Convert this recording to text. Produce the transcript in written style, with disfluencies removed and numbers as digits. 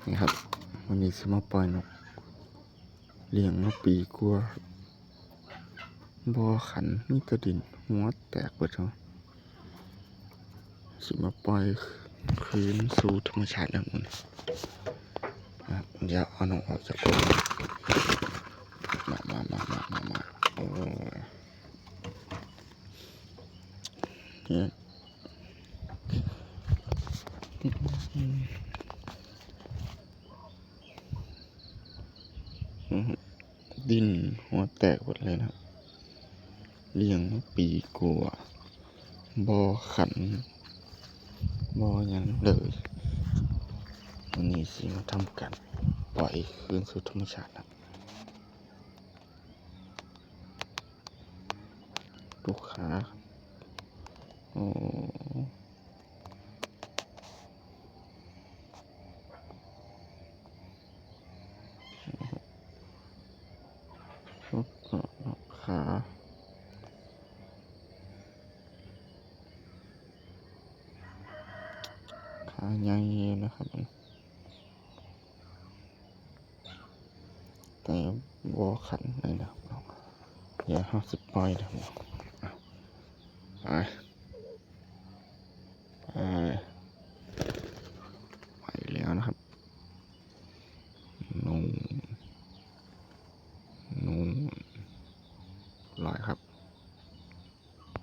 นี่ครับวันนี้สิมาปล่อยนกเลี้ยงนกปีกลัวบ่อขันมีแตะดินหัวแตกเบิดเนาะสิมาปล่อยคืนสู่ธรรมชาติแล้วมันเดี๋ยวเอานกออกจากกรงมาโอ้เนี่ยดินหัวแตกหมดเลยนะเลี้ยงปีกัวบ่อขันบ่อยังเลยวันนี้สิมาทำกันปล่อยคืนสู่ธรรมชาตินะลูกค้าโอ้ลูกค้าขาใหญ่นะครับแต่บ่อขันเลยนะเดี๋ยวเราสิปล่อยนะไป